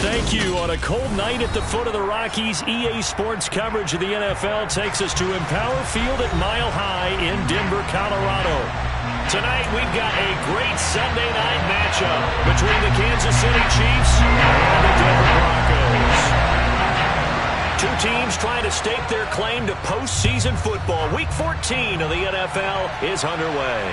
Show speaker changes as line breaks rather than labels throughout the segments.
thank you. On a cold night at the foot of the Rockies, EA Sports coverage of the NFL takes us to Empower Field at Mile High in Denver, Colorado. Tonight, we've got a great Sunday night matchup between the Kansas City Chiefs and the Denver Broncos. Two teams trying to stake their claim to postseason football. Week 14 of the NFL is underway.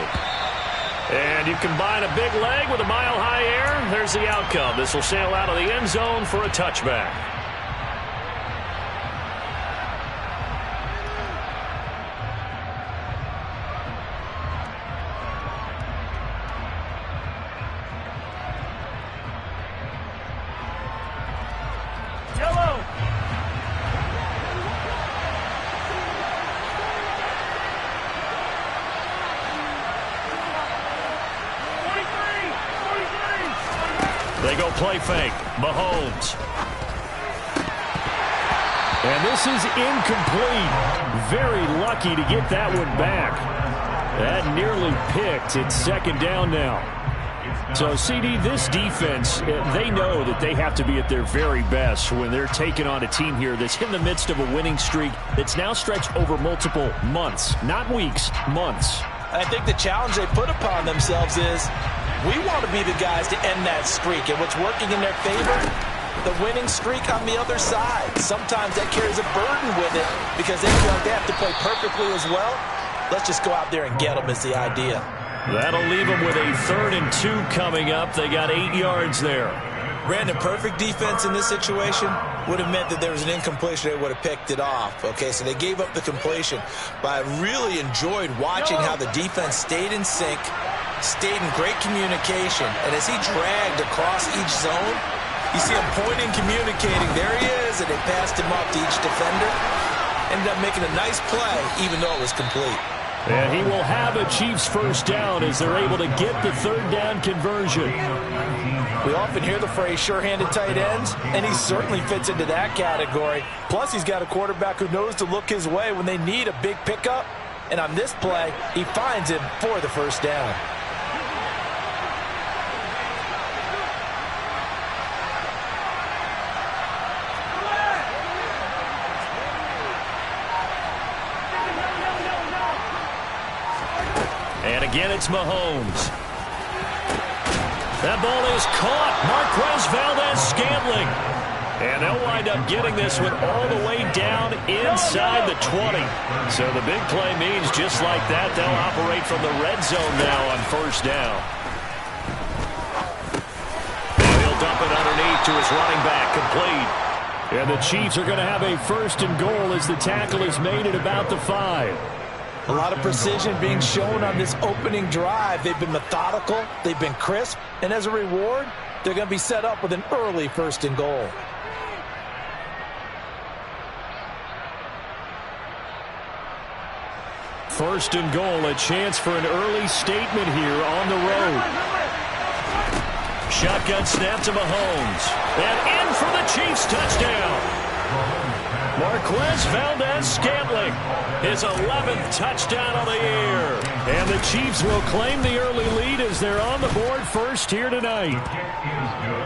And you combine a big leg with a mile-high air, there's the outcome. This will sail out of the end zone for a touchback. They go play fake. Mahomes. And this is incomplete. Very lucky to get that one back. That nearly picked. It's second down now. So, CD, this defense, they know that they have to be at their very best when they're taking on a team here that's in the midst of a winning streak that's now stretched over multiple months. Not weeks, months.
I think the challenge they put upon themselves is we want to be the guys to end that streak. And what's working in their favor? The winning streak on the other side. Sometimes that carries a burden with it because they feel like they have to play perfectly as well. Let's just go out there and get them is the idea.
That'll leave them with a 3rd and 2 coming up. They got 8 yards there.
Brandon, perfect defense in this situation would have meant that there was an incompletion. They would have picked it off. Okay, so they gave up the completion. But I really enjoyed watching how the defense stayed in sync, stayed in great communication. And as he dragged across each zone, you see him pointing, communicating. There he is, and they passed him off to each defender. Ended up making a nice play, even though it was complete.
And he will have a Chiefs first down as they're able to get the 3rd down conversion.
We often hear the phrase sure-handed tight ends, and he certainly fits into that category. Plus, he's got a quarterback who knows to look his way when they need a big pickup. And on this play, he finds him for the first down.
And again, it's Mahomes. That ball is caught. Marquez Valdez-Scantling. And they'll wind up getting this one all the way down inside the 20. So the big play means just like that, they'll operate from the red zone now on first down. And he'll dump it underneath to his running back, complete. And the Chiefs are going to have a 1st and goal as the tackle is made at about the 5.
A lot of precision being shown on this opening drive. They've been methodical, they've been crisp, and as a reward, they're going to be set up with an early 1st and goal.
First and goal, a chance for an early statement here on the road. Shotgun snap to Mahomes. And in for the Chiefs touchdown. Marquez Valdez-Scantling, his 11th touchdown of the year. And the Chiefs will claim the early lead as they're on the board first here tonight.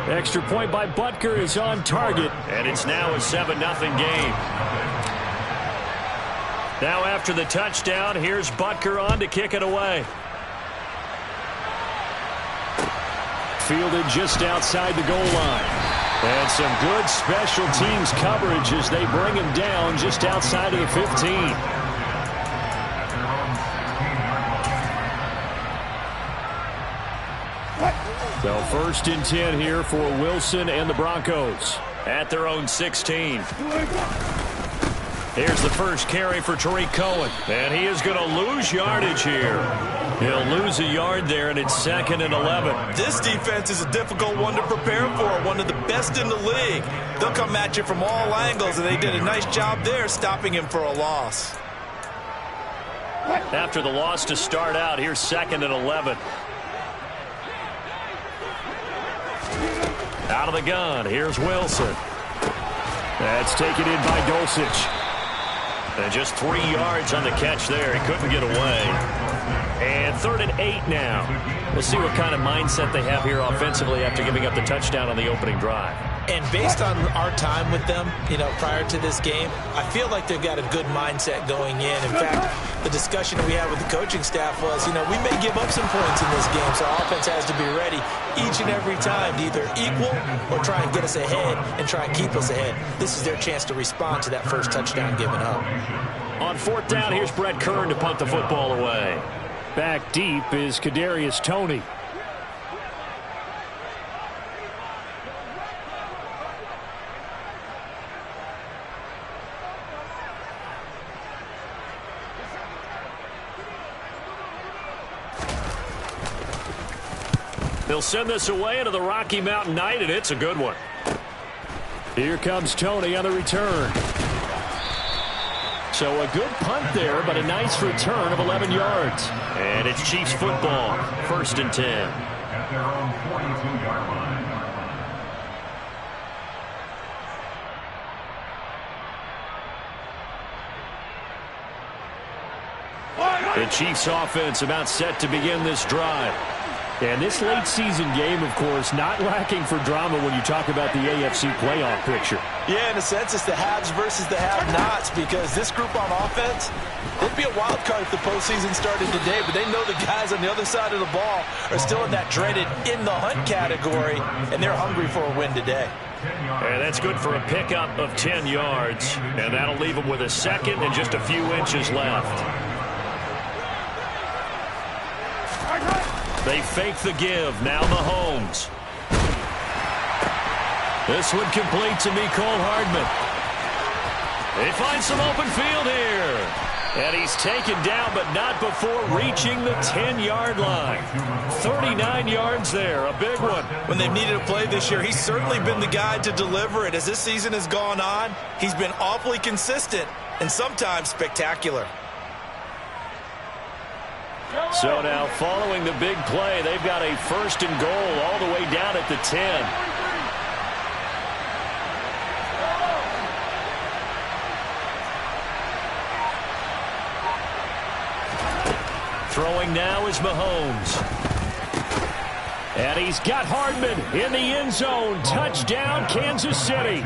Extra point by Butker is on target, and it's now a 7-0 game. Now after the touchdown, here's Butker on to kick it away. Fielded just outside the goal line. And some good special teams coverage as they bring him down just outside of the 15. So 1st and 10 here for Wilson and the Broncos at their own 16. Here's the first carry for Tariq Cohen. And he is going to lose yardage here. He'll lose a yard there, and it's 2nd and 11.
This defense is a difficult one to prepare for, one of the best in the league. They'll come at you from all angles, and they did a nice job there stopping him for a loss.
After the loss to start out, here's 2nd and 11. Out of the gun, here's Wilson. That's taken in by Dulcich. And just 3 yards on the catch there. He couldn't get away. And 3rd and 8 now. We'll see what kind of mindset they have here offensively after giving up the touchdown on the opening drive.
And based on our time with them, prior to this game, I feel like they've got a good mindset going in. In fact, the discussion that we had with the coaching staff was, we may give up some points in this game, so our offense has to be ready each and every time to either equal or try and get us ahead and try and keep us ahead. This is their chance to respond to that first touchdown given up.
On fourth down, here's Brett Kern to punt the football away. Back deep is Kadarius Toney. They'll send this away into the Rocky Mountain Night, and it's a good one. Here comes Toney on the return. So a good punt there, but a nice return of 11 yards. And it's Chiefs football, 1st and 10.
At their own 42-yard line.
The Chiefs offense about set to begin this drive. And this late season game, of course, not lacking for drama when you talk about the AFC playoff picture.
Yeah, in a sense, it's the haves versus the have-nots, because this group on offense, it'd be a wild card if the postseason started today, but they know the guys on the other side of the ball are still in that dreaded in-the-hunt category, and they're hungry for a win today.
And that's good for a pickup of 10 yards, and that'll leave them with a second and just a few inches left. They fake the give. Now Mahomes. This one complete to Mecole Hardman. They find some open field here. And he's taken down, but not before reaching the 10-yard line. 39 yards there. A big one.
When they've needed a play this year, he's certainly been the guy to deliver it. As this season has gone on, he's been awfully consistent and sometimes spectacular.
So now, following the big play, they've got a 1st and goal all the way down at the 10. Throwing now is Mahomes. And he's got Hardman in the end zone. Touchdown, Kansas City.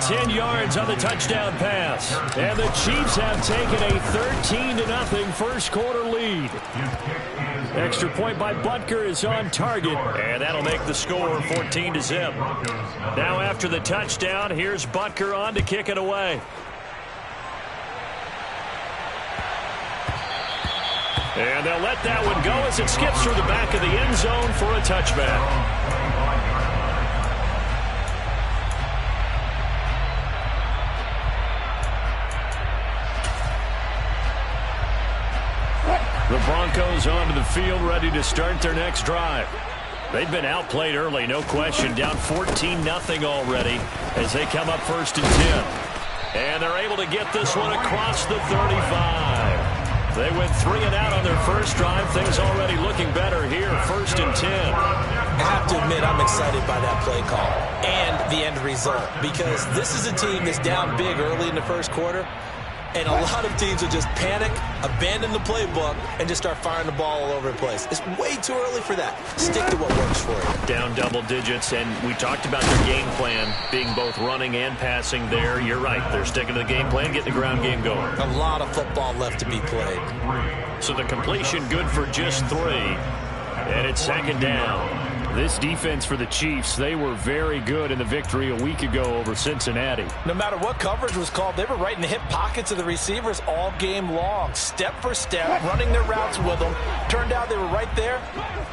10 yards on the touchdown pass. And the Chiefs have taken a 13-0 first quarter lead. Extra point by Butker is on target. And that'll make the score 14-0. Now after the touchdown, here's Butker on to kick it away. And they'll let that one go as it skips through the back of the end zone for a touchback. The Broncos onto the field, ready to start their next drive. They've been outplayed early, no question. Down 14-0 already as they come up 1st and 10. And they're able to get this one across the 35. They went 3 and out on their first drive. Things already looking better here, 1st and 10.
I have to admit, I'm excited by that play call and the end result, because this is a team that's down big early in the first quarter. And a lot of teams will just panic, abandon the playbook, and just start firing the ball all over the place. It's way too early for that. Stick to what works for you.
Down double digits, and we talked about their game plan being both running and passing there. You're right. They're sticking to the game plan, getting the ground game going.
A lot of football left to be played.
So the completion good for just 3. And it's 2nd down. This defense for the Chiefs, they were very good in the victory a week ago over Cincinnati.
No matter what coverage was called, they were right in the hip pockets of the receivers all game long. Step for step, running their routes with them. Turned out they were right there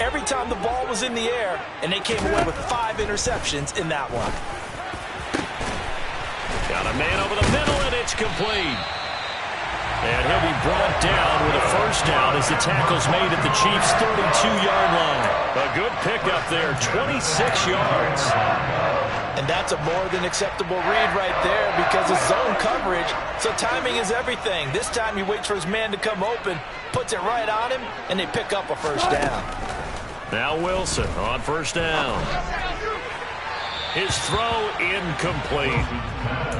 every time the ball was in the air, and they came away with 5 interceptions in that one.
Got a man over the middle, and it's complete. And he'll be brought down with a 1st down as the tackle's made at the Chiefs' 32-yard line. A good pickup there, 26 yards.
And that's a more than acceptable read right there, because it's zone coverage, so timing is everything. This time he waits for his man to come open, puts it right on him, and they pick up a 1st down.
Now Wilson on 1st down. His throw incomplete.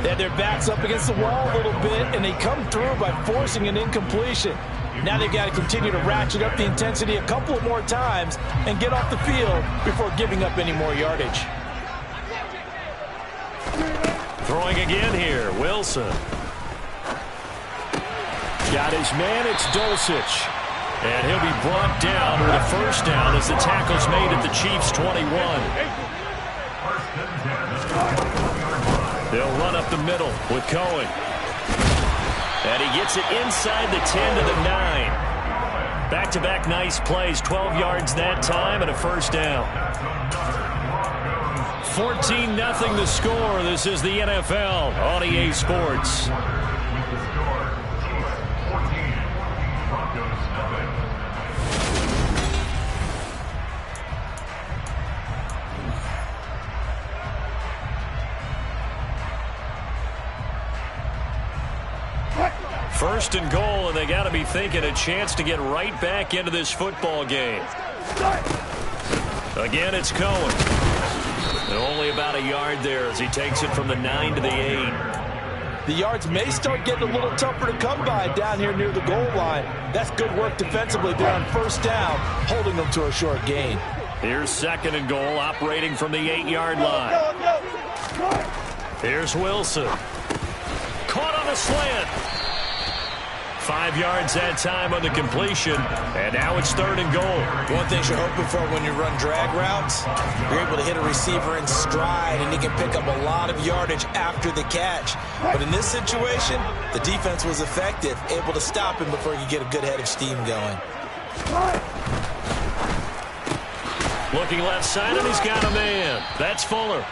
They had their backs up against the wall a little bit, and they come through by forcing an incompletion. Now they've got to continue to ratchet up the intensity a couple of more times and get off the field before giving up any more yardage.
Throwing again here, Wilson. Got his man, it's Dulcich. And he'll be brought down with a first down as the tackle's made at the Chiefs' 21. They'll run up the middle with Cohen. And he gets it inside the 10 to the 9. Back-to-back nice plays, 12 yards that time and a first down. 14-0 the score. This is the NFL on EA Sports. First and goal, and they got to be thinking a chance to get right back into this football game. Again, it's Cohen. And only about a yard there as he takes it from the 9 to the 8.
The yards may start getting a little tougher to come by down here near the goal line. That's good work defensively there on first down, holding them to a short gain.
Here's second and goal, operating from the 8-yard line. Here's Wilson. Caught on a slant. 5 yards that time on the completion, and now it's third and goal.
One thing you're hoping for when you run drag routes, you're able to hit a receiver in stride, and he can pick up a lot of yardage after the catch. But in this situation, the defense was effective, able to stop him before he could get a good head of steam going.
Looking left side, and he's got a man. That's Fuller.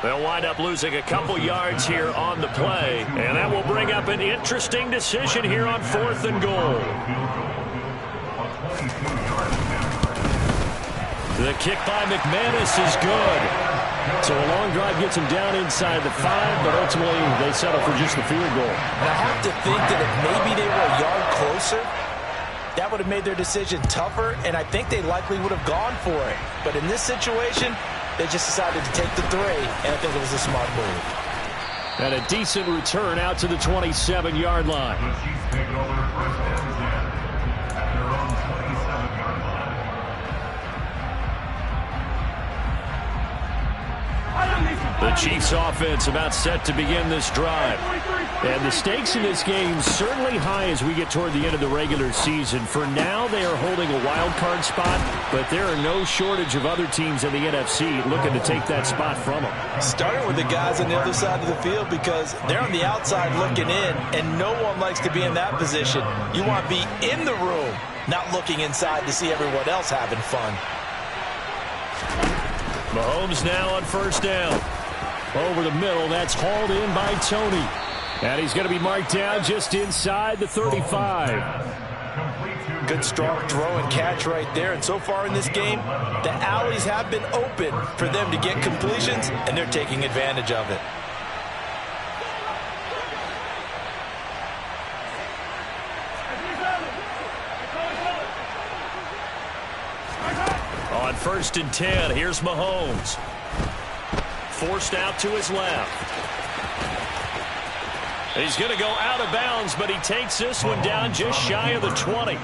They'll wind up losing a couple yards here on the play, and that will bring up an interesting decision here on fourth and goal. The kick by McManus is good. So a long drive gets him down inside the 5, but ultimately they settle for just the field goal.
And I have to think that if maybe they were a yard closer, that would have made their decision tougher, and I think they likely would have gone for it. But in this situation, they just decided to take the 3, and I think it was a smart move.
And a decent return out to the 27-yard line.
The Chiefs take it over first and 10 at their own 27-yard line.
The Chiefs offense about set to begin this drive. And the stakes in this game certainly high as we get toward the end of the regular season. For now, they are holding a wild card spot, but there are no shortage of other teams in the NFC looking to take that spot from them.
Starting with the guys on the other side of the field because they're on the outside looking in, and no one likes to be in that position. You want to be in the room, not looking inside to see everyone else having fun.
Mahomes now on first down. Over the middle, that's hauled in by Tony. And he's going to be marked down just inside the 35.
Good strong throw and catch right there. And so far in this game, the alleys have been open for them to get completions, and they're taking advantage of it.
On first and 10, here's Mahomes. Forced out to his left. He's going to go out of bounds, but he takes this one down just shy of the 20.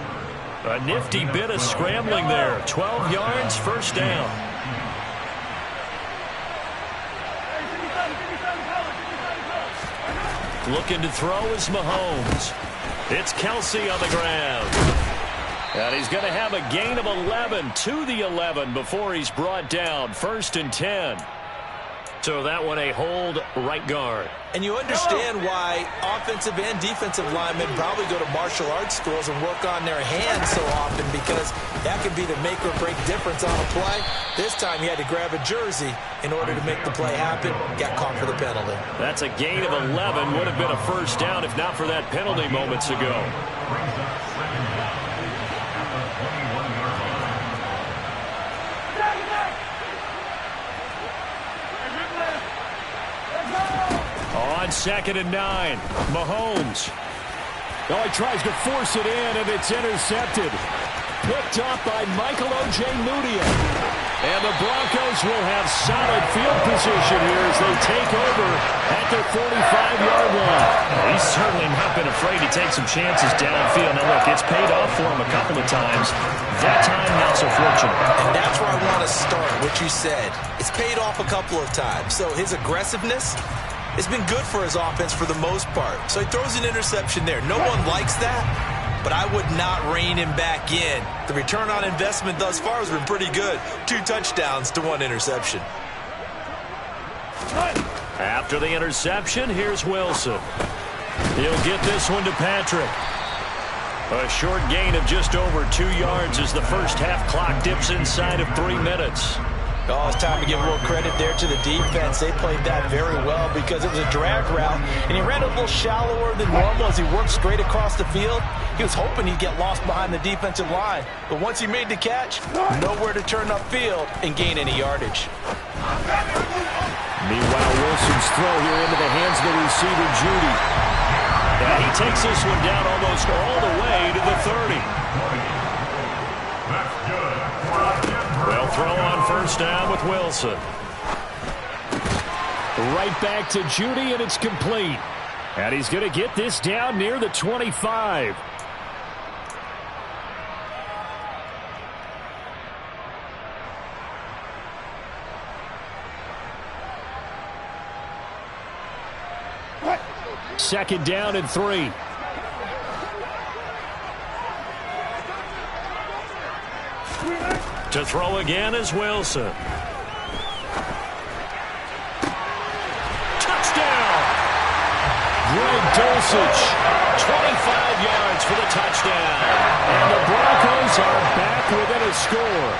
A nifty bit of scrambling there. 12 yards, first down. Looking to throw is Mahomes. It's Kelsey on the ground. And he's going to have a gain of 11 to the 11 before he's brought down. First and 10. So that one a hold right guard.
And you understand why offensive and defensive linemen probably go to martial arts schools and work on their hands so often, because that could be the make or break difference on a play. This time he had to grab a jersey in order to make the play happen. Got caught for the penalty.
That's a gain of 11. Would have been a first down if not for that penalty moments ago. On second and 9, Mahomes. Oh, he tries to force it in, and it's intercepted. Picked up by Michael O.J. Mudia. And the Broncos will have solid field position here as they take over at their 45-yard line. He's certainly not been afraid to take some chances downfield. Now, look, it's paid off for him a couple of times. That time, not so fortunate.
And that's where I want to start, what you said. It's paid off a couple of times. So his aggressiveness It's been good for his offense for the most part. So he throws an interception there. No one likes that, but I would not rein him back in. The return on investment thus far has been pretty good. 2 touchdowns to 1 interception.
After the interception, here's Wilson. He'll get this one to Patrick. A short gain of just over 2 yards as the first half clock dips inside of 3 minutes.
Oh, it's time to give a little credit there to the defense. They played that very well because it was a drag route, and he ran a little shallower than normal as he worked straight across the field. He was hoping he'd get lost behind the defensive line, but once he made the catch, nowhere to turn upfield and gain any yardage.
Meanwhile, Wilson's throw here into the hands of the receiver, Judy. And he takes this one down almost all the way to the 30.
That's good.
Well, throw on first down with Wilson. Right back to Judy, and it's complete. And he's going to get this down near the 25. Second down and 3. To throw again is Wilson. Touchdown! Greg Dulcich, 25 yards for the touchdown. And the Broncos are back within a score.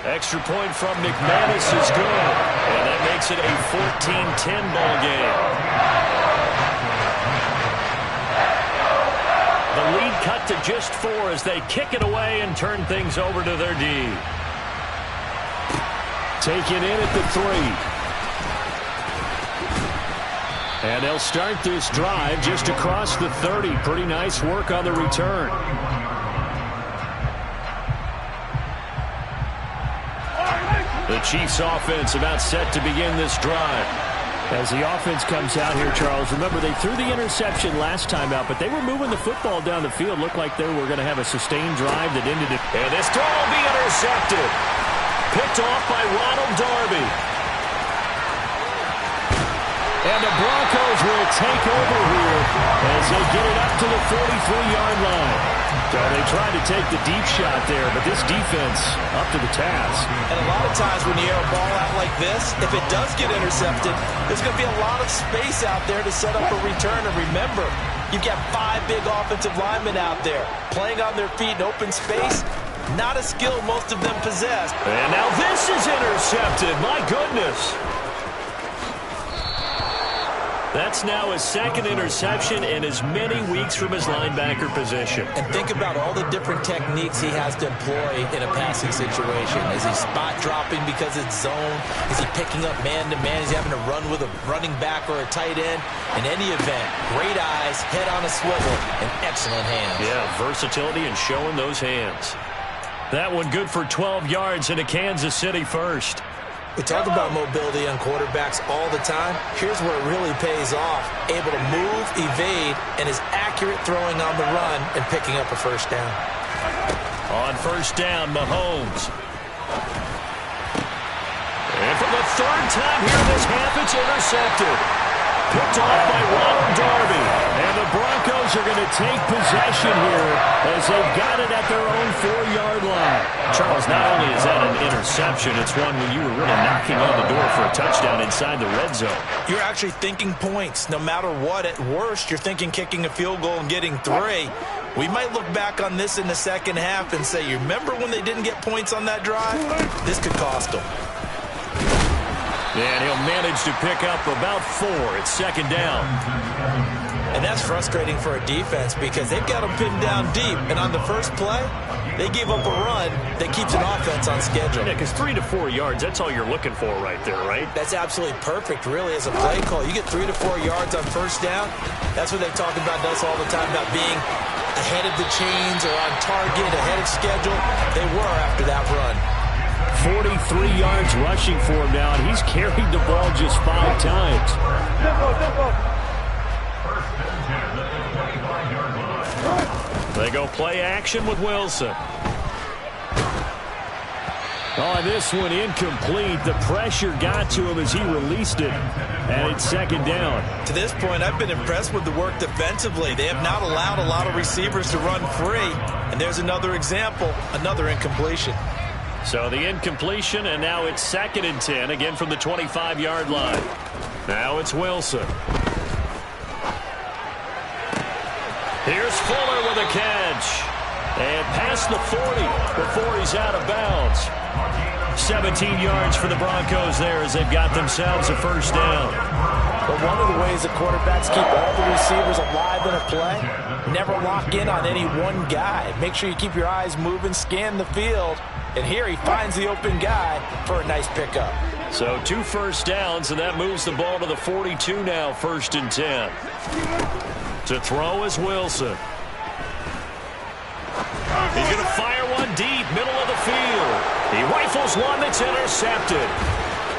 Extra point from McManus is good. And that makes it a 14-10 ball game. The lead cut to just 4 as they kick it away and turn things over to their D. Taken in at the 3. And they'll start this drive just across the 30. Pretty nice work on the return. The Chiefs offense about set to begin this drive. As the offense comes out here, Charles, remember they threw the interception last time out, but they were moving the football down the field. Looked like they were going to have a sustained drive that ended it. And this throw will be intercepted. Picked off by Ronald Darby. And the Broncos will take over here as they get it up to the 43-yard line. So they tried to take the deep shot there, but this defense up to the task.
And a lot of times when you air a ball out like this, if it does get intercepted, there's going to be a lot of space out there to set up a return. And remember, you've got 5 big offensive linemen out there playing on their feet in open space. Not a skill most of them possess.
And now this is intercepted. My goodness. That's now his second interception in as many weeks from his linebacker position.
And think about all the different techniques he has to employ in a passing situation. Is he spot dropping because it's zone? Is he picking up man-to-man? Is he having to run with a running back or a tight end? In any event, great eyes, head on a swivel, and excellent hands.
Yeah, versatility and showing those hands. That one good for 12 yards into Kansas City first.
We talk about mobility on quarterbacks all the time. Here's where it really pays off. Able to move, evade, and is accurate throwing on the run and picking up a first down.
On first down, Mahomes. And for the 3rd time here in this half, it's intercepted. Picked off by Ronald Darby. And the Broncos are going to take possession here as they've got it at their own 4-yard line. Charles, not only is that an interception, it's one when you were really knocking on the door for a touchdown inside the red zone.
You're actually thinking points. No matter what, at worst, you're thinking kicking a field goal and getting 3. We might look back on this in the second half and say, you remember when they didn't get points on that drive? This could cost them.
And he'll manage to pick up about 4 at second down.
And that's frustrating for a defense because they've got them pinned down deep. And on the first play, they gave up a run that keeps an offense on schedule.
Yeah, because 3 to 4 yards, that's all you're looking for right there, right?
That's absolutely perfect, really, as a play call. You get 3 to 4 yards on first down. That's what they talk about us all the time, about being ahead of the chains or on target, ahead of schedule. They were after that run.
43 yards rushing for him now, and he's carried the ball just 5 times. They go play action with Wilson. Oh, this one incomplete. The pressure got to him as he released it, and it's second down.
To this point, I've been impressed with the work defensively. They have not allowed a lot of receivers to run free, and there's another example, another incompletion.
So the incompletion, and now it's 2nd and 10, again from the 25-yard line. Now it's Wilson. Here's Fuller with a catch. And past the 40 before he's out of bounds. 17 yards for the Broncos there as they've got themselves a first down.
But one of the ways the quarterbacks keep all the receivers alive in a play, never lock in on any one guy. Make sure you keep your eyes moving, scan the field. And here he finds the open guy for a nice pickup.
So 2 first downs, and that moves the ball to the 42 now, 1st and 10. To throw is Wilson. He's going to fire one deep, middle of the field. He rifles one that's intercepted.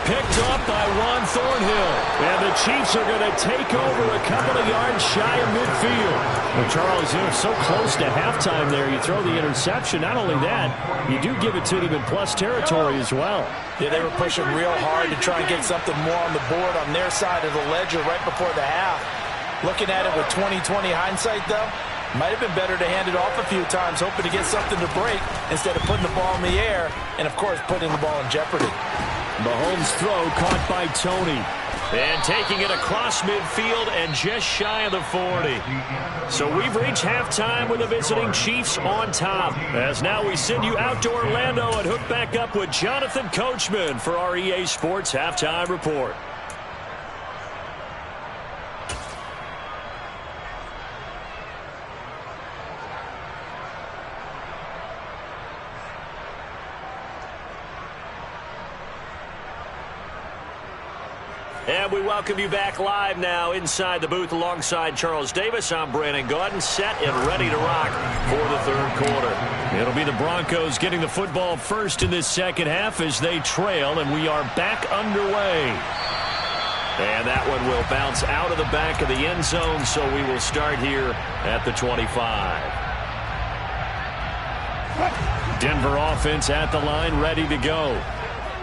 Picked up by Ron Thornhill. And the Chiefs are going to take over a couple of yards shy of midfield. Well, Charles, so close to halftime there. You throw the interception. Not only that, you do give it to them in plus territory as well.
Yeah, they were pushing real hard to try and get something more on the board on their side of the ledger right before the half. Looking at it with 20/20 hindsight, though, might have been better to hand it off a few times, hoping to get something to break instead of putting the ball in the air and, of course, putting the ball in jeopardy.
Mahomes' throw caught by Tony. And taking it across midfield and just shy of the 40. So we've reached halftime with the visiting Chiefs on top. As now we send you out to Orlando and hook back up with Jonathan Coachman for our EA Sports Halftime Report. And we welcome you back live now inside the booth alongside Charles Davis. I'm Brandon Gaudin, set and ready to rock for the 3rd quarter. It'll be the Broncos getting the football first in this second half as they trail, and we are back underway. And that one will bounce out of the back of the end zone, so we will start here at the 25. Denver offense at the line, ready to go.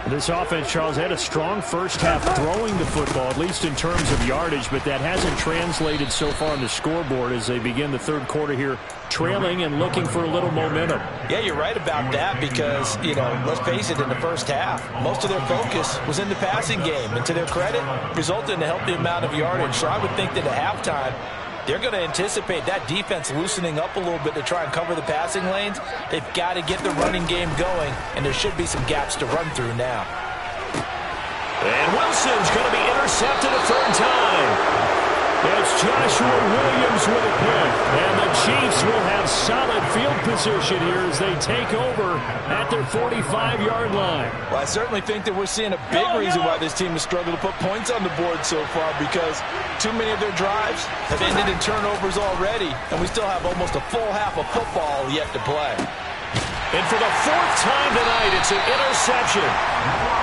This offense, Charles, had a strong first half throwing the football, at least in terms of yardage, but that hasn't translated so far on the scoreboard as they begin the 3rd quarter here, trailing and looking for a little momentum.
Yeah, you're right about that because, let's face it, in the first half, most of their focus was in the passing game, and to their credit, resulted in a healthy amount of yardage. So I would think that at halftime, they're going to anticipate that defense loosening up a little bit to try and cover the passing lanes. They've got to get the running game going, and there should be some gaps to run through now.
And Wilson's going to be intercepted a 3rd time. It's Joshua Williams with a pick. And the Chiefs will have solid field position here as they take over at their 45-yard line.
Well, I certainly think that we're seeing a big reason why this team has struggled to put points on the board so far, because too many of their drives have ended in turnovers already, and we still have almost a full half of football yet to play.
And for the 4th time tonight, it's an interception.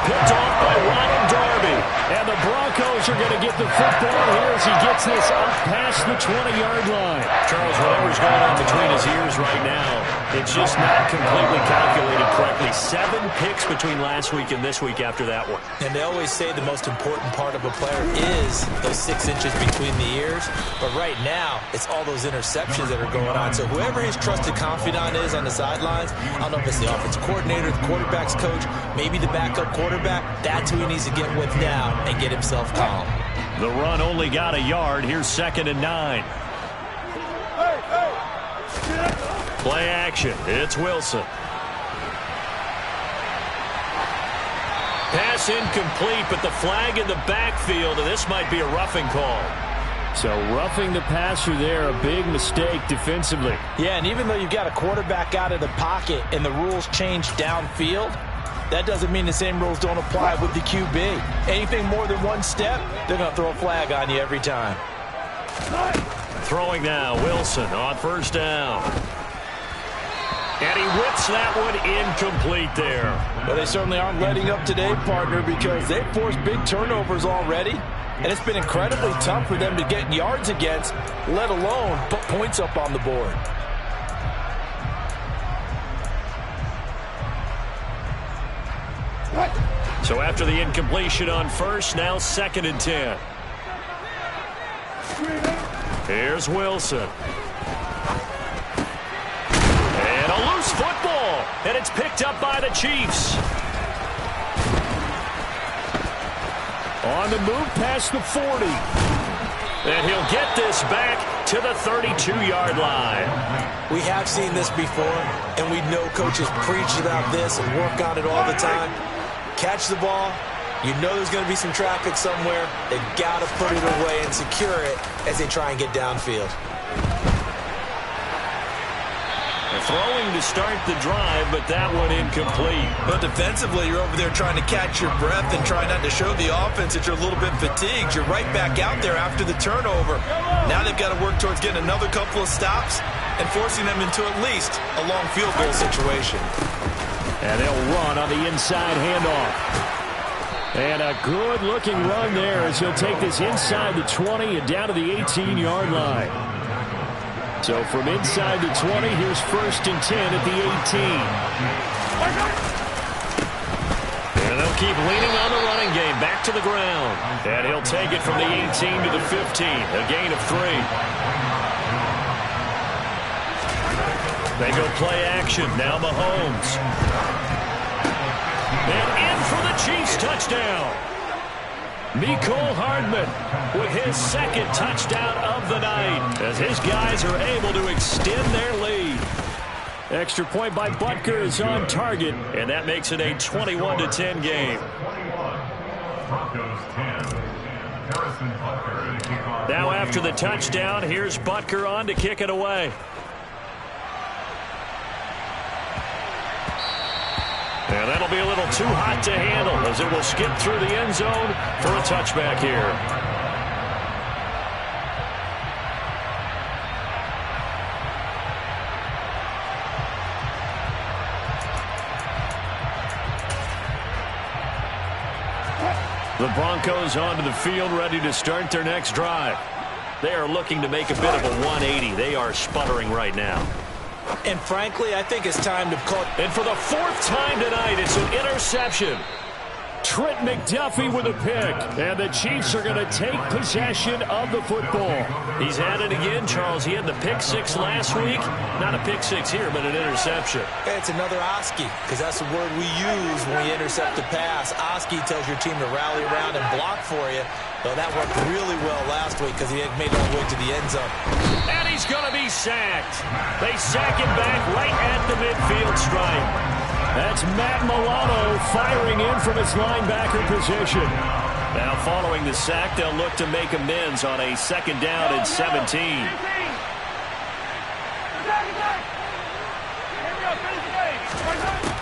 Picked off by Ronald Darby. And the Broncos are going to get the football here as he gets this up past the 20-yard line. Charles, whatever's going on between his ears right now, it's just not completely calculated correctly. 7 picks between last week and this week after that one.
And they always say the most important part of a player is those 6 inches between the ears. But right now, it's all those interceptions that are going on. So whoever his trusted confidant is on the sidelines, I don't know if it's the offensive coordinator, the quarterback's coach, maybe the backup quarterback, that's who he needs to get with now and get himself calm.
The run only got a yard. Here's 2nd and 9. Play action. It's Wilson. Pass incomplete, but the flag in the backfield, and this might be a roughing call. So roughing the passer there, a big mistake defensively.
Yeah, and even though you've got a quarterback out of the pocket and the rules change downfield, that doesn't mean the same rules don't apply with the QB. Anything more than one step, they're going to throw a flag on you every time.
Throwing now, Wilson on 1st down. And he whips that one incomplete there.
Well, they certainly aren't letting up today, partner, because they've forced big turnovers already. And it's been incredibly tough for them to get yards against, let alone put points up on the board.
So after the incompletion on first, now 2nd and 10. Here's Wilson. And a loose football. And it's picked up by the Chiefs. On the move past the 40. And he'll get this back to the 32-yard line.
We have seen this before, and we know coaches preach about this and work on it all the time. Catch the ball. You know there's going to be some traffic somewhere. They've got to put it away and secure it as they try and get downfield.
Throwing to start the drive, but that one incomplete.
But defensively, you're over there trying to catch your breath and try not to show the offense that you're a little bit fatigued. You're right back out there after the turnover. Now they've got to work towards getting another couple of stops and forcing them into at least a long field goal situation.
And they'll run on the inside handoff. And a good-looking run there as he'll take this inside the 20 and down to the 18-yard line. So from inside the 20, here's 1st and 10 at the 18. And they'll keep leaning on the running game back to the ground. And he'll take it from the 18 to the 15, a gain of 3. They go play action. Now Mahomes. And in for the Chiefs touchdown. Mecole Hardman with his 2nd touchdown of the night as his guys are able to extend their lead. Extra point by Butker is on target, and that makes it a 21-10 game. Now after the touchdown, here's Butker on to kick it away. And that'll be a little too hot to handle as it will skip through the end zone for a touchback here. The Broncos onto the field ready to start their next drive. They are looking to make a bit of a 180. They are sputtering right now.
And frankly, I think it's time to call.
And for the 4th time tonight, it's an interception. Trent McDuffie with a pick. And the Chiefs are going to take possession of the football. He's at it again, Charles. He had the pick 6 last week. Not a pick 6 here, but an interception.
It's another Oski, because that's the word we use when we intercept a pass. Oski tells your team to rally around and block for you. Though that worked really well last week because he had made it all the way to the end zone.
And he's going to be sacked. They sack him back right at the midfield stripe. That's Matt Milano firing in from his linebacker position. Now following the sack, they'll look to make amends on a 2nd down and 17.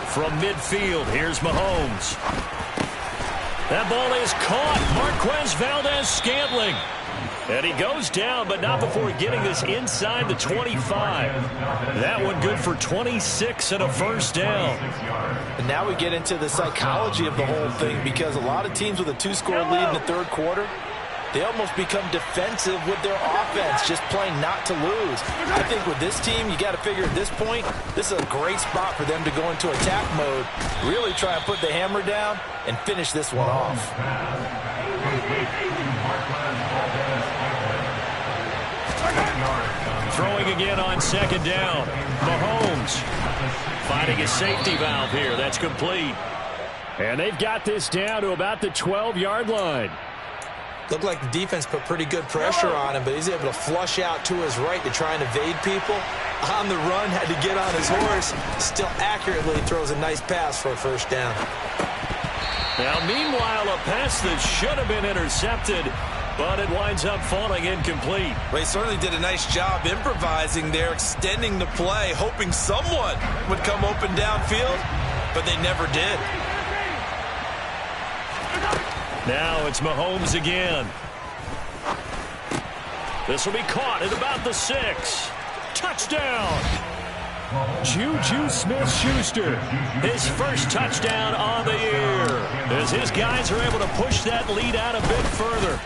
From midfield, here's Mahomes. That ball is caught. Marquez Valdez-Scantling. And he goes down, but not before getting this inside the 25. That one good for 26 and a 1st down.
And now we get into the psychology of the whole thing, because a lot of teams with a 2-score lead in the 3rd quarter, they almost become defensive with their offense, just playing not to lose. I think with this team, you got to figure at this point, this is a great spot for them to go into attack mode, really try and put the hammer down and finish this one off.
Throwing again on 2nd down. Mahomes finding a safety valve here. That's complete. And they've got this down to about the 12-yard line.
Looked like the defense put pretty good pressure on him, but he's able to flush out to his right to try and evade people. On the run, had to get on his horse. Still accurately throws a nice pass for a 1st down.
Now, meanwhile, a pass that should have been intercepted, but it winds up falling incomplete.
Well, he certainly did a nice job improvising there, extending the play, hoping someone would come open downfield, but they never did.
Now it's Mahomes again. This will be caught at about the 6. Touchdown! Juju Smith-Schuster, his 1st touchdown on the year, as his guys are able to push that lead out a bit further.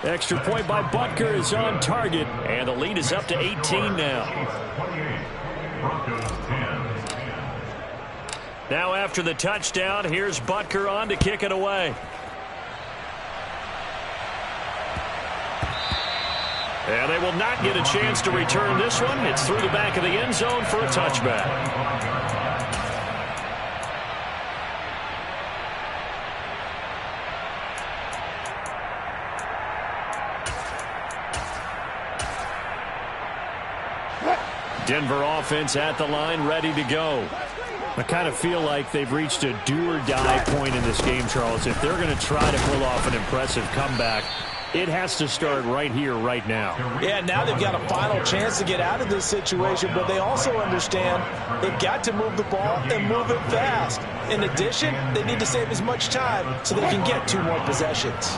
Extra point by Butker is on target, and the lead is up to 18 now. Now after the touchdown, here's Butker on to kick it away. And they will not get a chance to return this one. It's through the back of the end zone for a touchback. Denver offense at the line, ready to go. I kind of feel like they've reached a do-or-die point in this game, Charles. If they're going to try to pull off an impressive comeback, it has to start right here, right now.
Yeah, now they've got a final chance to get out of this situation, but they also understand they've got to move the ball and move it fast. In addition, they need to save as much time so they can get 2 more possessions.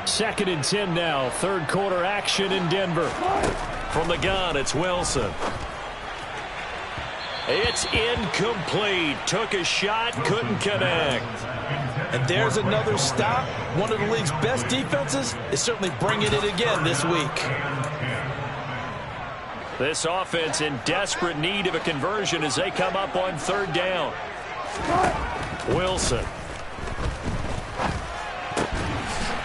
2nd and 10 now, third quarter action in Denver. From the gun, it's Wilson. It's incomplete. Took a shot, couldn't connect.
And there's another stop. One of the league's best defenses is certainly bringing it again this week.
This offense in desperate need of a conversion as they come up on 3rd down. Wilson.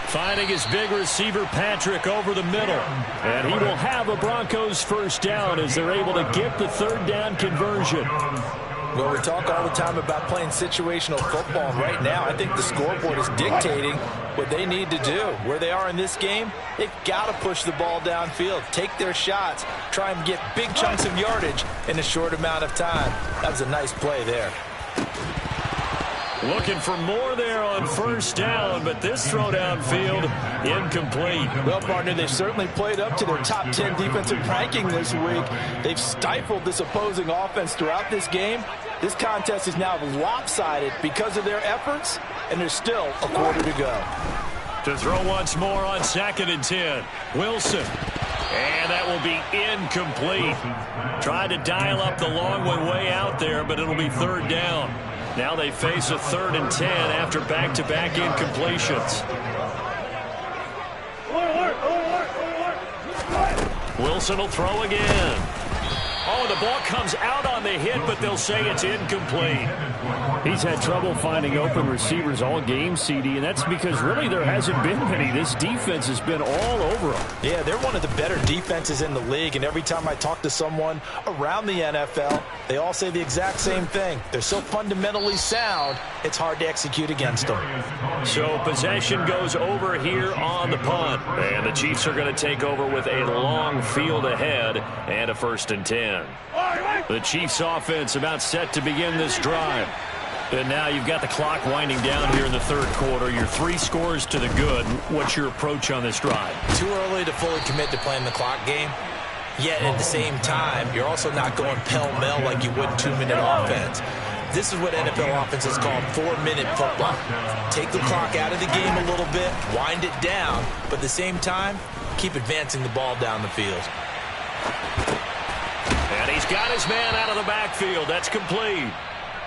Finding his big receiver, Patrick, over the middle. And he will have a Broncos first down as they're able to get the 3rd down conversion.
Well, we talk all the time about playing situational football. And right now, I think the scoreboard is dictating what they need to do. Where they are in this game, they've got to push the ball downfield, take their shots, try and get big chunks of yardage in a short amount of time. That was a nice play there.
Looking for more there on 1st down, but this throw downfield incomplete.
Well, partner, they've certainly played up to their top 10 defensive ranking this week. They've stifled this opposing offense throughout this game. This contest is now lopsided because of their efforts, and there's still a quarter to go.
To throw once more on 2nd and 10. Wilson. And that will be incomplete. Tried to dial up the long one way out there, but it'll be 3rd down. Now they face a 3rd and 10 after back-to-back incompletions. Wilson will throw again. Oh, the ball comes out on the hit, but they'll say it's incomplete. He's had trouble finding open receivers all game, CD, and that's because really there hasn't been many. This defense has been all over them.
Yeah, they're one of the better defenses in the league, and every time I talk to someone around the NFL, they all say the exact same thing. They're so fundamentally sound, it's hard to execute against them.
So possession goes over here on the punt, and the Chiefs are going to take over with a long field ahead and a 1st and 10. The Chiefs offense about set to begin this drive. And now you've got the clock winding down here in the 3rd quarter. Your 3 scores to the good. What's your approach on this drive?
Too early to fully commit to playing the clock game. Yet at the same time, you're also not going pell-mell like you would in 2-minute offense. This is what NFL offenses call 4-minute football. Take the clock out of the game a little bit, wind it down, but at the same time, keep advancing the ball down the field.
And he's got his man out of the backfield. That's complete.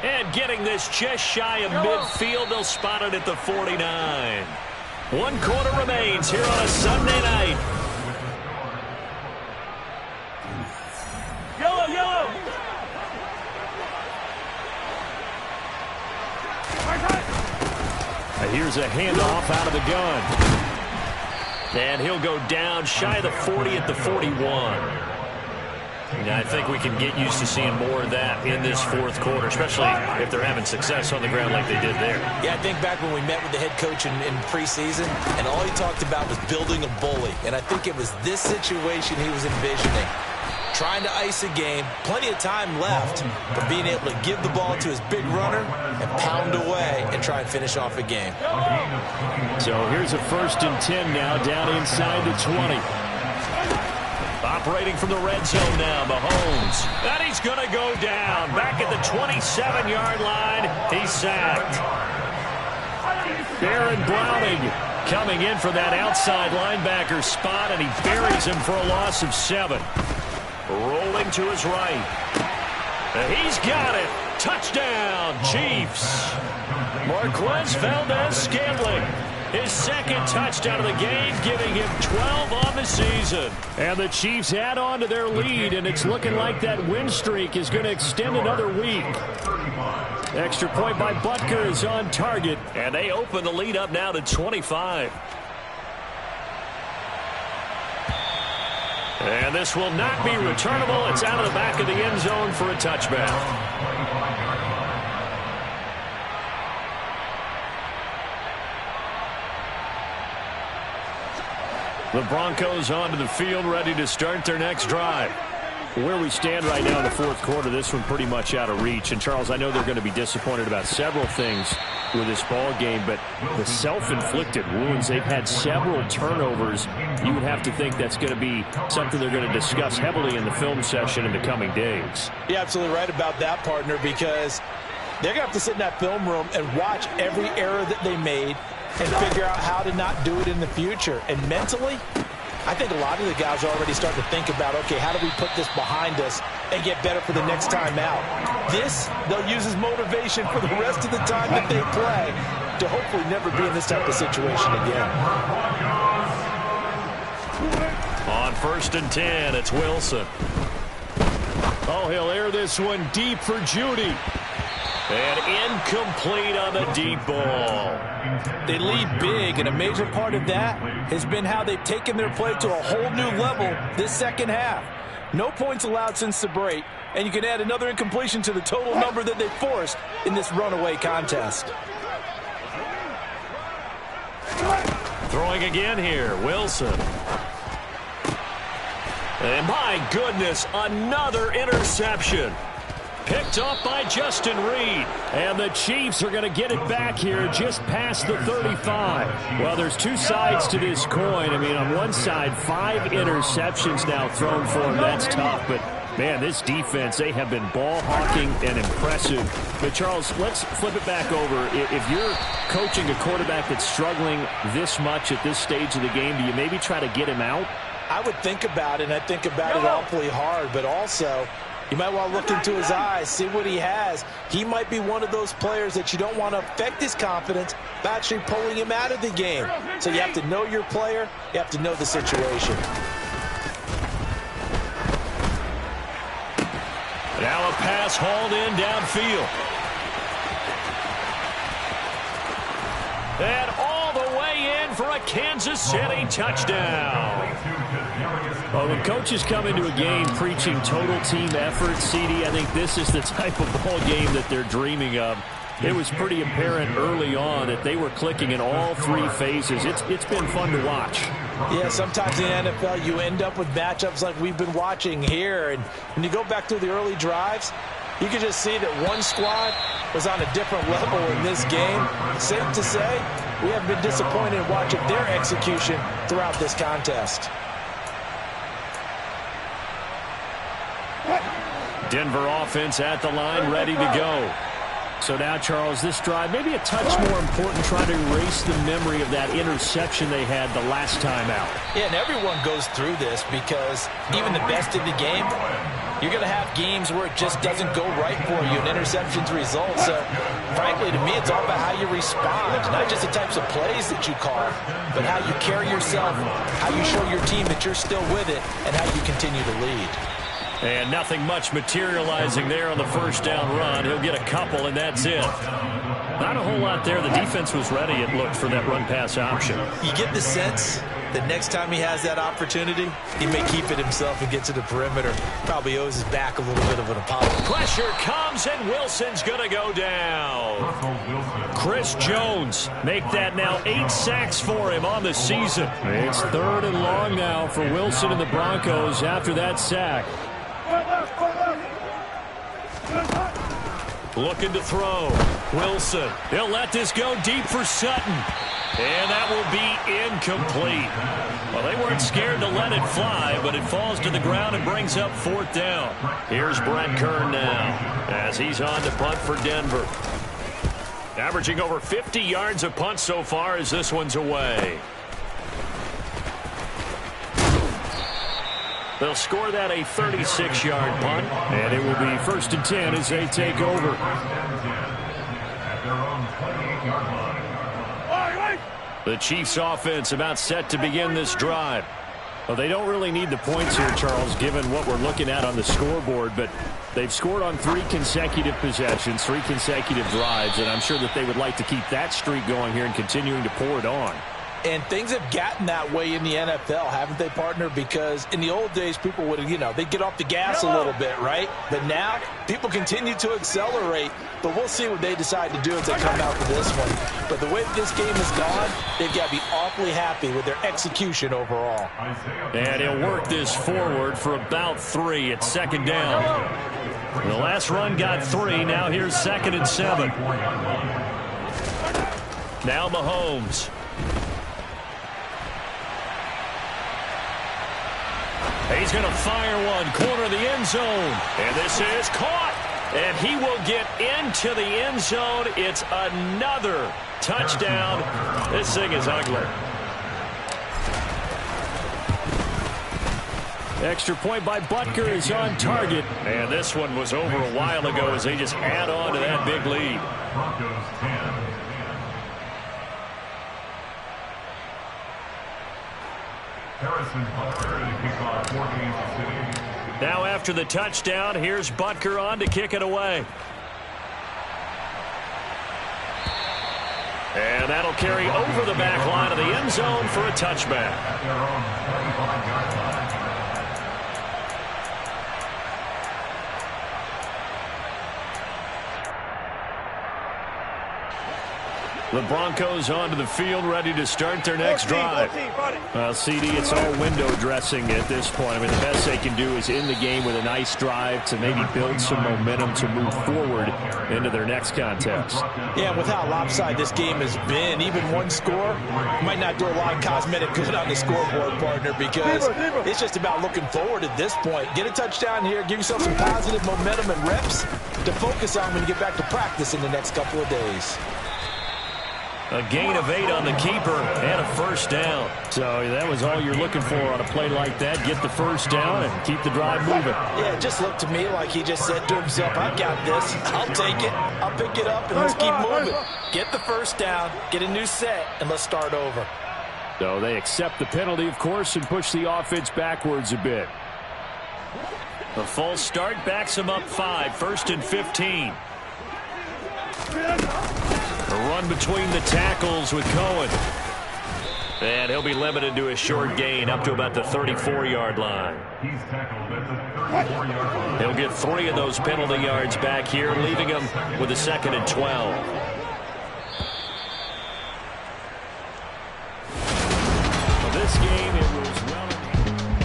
And getting this just shy of midfield, they'll spot it at the 49. 1 quarter remains here on a Sunday night.
Yellow, yellow.
Here's a handoff out of the gun. And he'll go down shy of the 40 at the 41. Yeah, I think we can get used to seeing more of that in this 4th quarter, especially if they're having success on the ground like they did there.
Yeah, I think back when we met with the head coach in preseason, and all he talked about was building a bully. And I think it was this situation he was envisioning. Trying to ice a game, plenty of time left, but being able to give the ball to his big runner and pound away and try and finish off a game.
So here's a 1st and 10 now down inside the 20. Operating from the red zone now, Mahomes. And he's going to go down. Back at the 27-yard line, he's sacked. Baron Browning coming in for that outside linebacker spot, and he buries him for a loss of 7. Rolling to his right. And he's got it. Touchdown, Chiefs. Marquez Valdez-Scantling. His 2nd touchdown of the game, giving him 12 on the season. And the Chiefs add on to their lead, and it's looking like that win streak is going to extend another week. Extra point by Butker is on target, and they open the lead up now to 25. And this will not be returnable. It's out of the back of the end zone for a touchback. The Broncos onto the field, ready to start their next drive. Where we stand right now in the fourth quarter, this one pretty much out of reach. And, Charles, I know they're going to be disappointed about several things with this ball game, but the self-inflicted wounds, they've had several turnovers. You would have to think that's going to be something they're going to discuss heavily in the film session in the coming days.
You're absolutely right about that, partner, because they're going to have to sit in that film room and watch every error that they made and figure out how to not do it in the future. And mentally, I think a lot of the guys are already starting to think about, okay, how do we put this behind us and get better for the next time out? This, they'll use as motivation for the rest of the time that they play to hopefully never be in this type of situation again.
On 1st and 10, it's Wilson. Oh, he'll air this one deep for Judy. And incomplete on the deep ball.
They lead big, and a major part of that has been how they've taken their play to a whole new level this second half. No points allowed since the break, and you can add another incompletion to the total number that they forced in this runaway contest.
Throwing again here, Wilson. And my goodness, another interception. Picked up by Justin Reed. And the Chiefs are going to get it back here just past the 35. Well, there's two sides to this coin. I mean, on one side, 5 interceptions now thrown for him. That's tough. But, man, this defense, they have been ball hawking and impressive. But, Charles, let's flip it back over. If you're coaching a quarterback that's struggling this much at this stage of the game, do you maybe try to get him out?
I would think about it, and I think about it awfully hard. But also, you might want to look into his eyes, see what he has. He might be one of those players that you don't want to affect his confidence by actually pulling him out of the game. So you have to know your player. You have to know the situation.
Now a pass hauled in downfield. And all the way in for a Kansas City touchdown. Well, when coaches come into a game preaching total team effort, CD, I think this is the type of ball game that they're dreaming of. It was pretty apparent early on that they were clicking in all 3 phases. It's been fun to watch.
Yeah, sometimes in the NFL you end up with matchups like we've been watching here. And when you go back through the early drives, you can just see that one squad was on a different level in this game. Safe to say, we have been disappointed in watching their execution throughout this contest.
Denver offense at the line, ready to go. So now, Charles, this drive maybe a touch more important, trying to erase the memory of that interception they had the last time out.
Yeah, and everyone goes through this because even the best in the game, you're going to have games where it just doesn't go right for you and interceptions result. So, frankly, to me, it's all about how you respond, not just the types of plays that you call, but how you carry yourself, how you show your team that you're still with it, and how you continue to lead.
And nothing much materializing there on the first down run. He'll get a couple, and that's it. Not a whole lot there. The defense was ready, it looked, for that run-pass option.
You get the sense that next time he has that opportunity, he may keep it himself and get to the perimeter. Probably owes his back a little bit of an apology.
Pressure comes, and Wilson's going to go down. Chris Jones make that now 8 sacks for him on the season. It's 3rd and long now for Wilson and the Broncos after that sack. Looking to throw. Wilson. He'll let this go deep for Sutton. And that will be incomplete. Well, they weren't scared to let it fly, but it falls to the ground and brings up 4th down. Here's Brent Kern now as he's on to punt for Denver. Averaging over 50 yards a punt so far as this one's away. They'll score that a 36-yard punt, and it will be 1st and 10 as they take over. The Chiefs offense about set to begin this drive. Well, they don't really need the points here, Charles, given what we're looking at on the scoreboard, but they've scored on 3 consecutive possessions, 3 consecutive drives, and I'm sure that they would like to keep that streak going here and continuing to pour it on.
And things have gotten that way in the NFL, haven't they, partner? Because in the old days, people would, they'd get off the gas a little bit, right? But now, people continue to accelerate. But we'll see what they decide to do as they come out for this one. But the way this game has gone, they've got to be awfully happy with their execution overall.
And he'll work this forward for about 3 at 2nd down. The last run got 3. Now here's 2nd and 7. Now Mahomes. He's going to fire one, corner of the end zone. And this is caught. And he will get into the end zone. It's another touchdown. This thing is ugly. Extra point by Butker is on target. And this one was over a while ago as they just add on to that big lead.
Broncos 10. Harrison Butker to kick off for Kansas City.
Now after the touchdown, here's Butker on to kick it away. And that'll carry over the back line of the end zone for a touchback.
At their own 25-yard line.
The Broncos onto the field, ready to start their next drive. Well, CD, it's all window dressing at this point. I mean, the best they can do is in the game with a nice drive to maybe build some momentum to move forward into their next contest.
Yeah, with how lopsided this game has been, even one score might not do a lot of cosmetic good on the scoreboard, partner, because it's just about looking forward at this point. Get a touchdown here, give yourself some positive momentum and reps to focus on when you get back to practice in the next couple of days.
A gain of 8 on the keeper and a first down. So that was all you're looking for on a play like that. Get the first down and keep the drive moving.
Yeah, it just looked to me like he just said to himself, I've got this. I'll take it. I'll pick it up, and let's keep moving. Get the first down, get a new set, and let's start over.
So they accept the penalty, of course, and push the offense backwards a bit. The false start backs him up 5, 1st and 15. A run between the tackles with Cohen. And he'll be limited to a short gain up to about the 34-yard line.
He's tackled at the 34-yard line.
He'll get 3 of those penalty yards back here, leaving him with a 2nd and 12.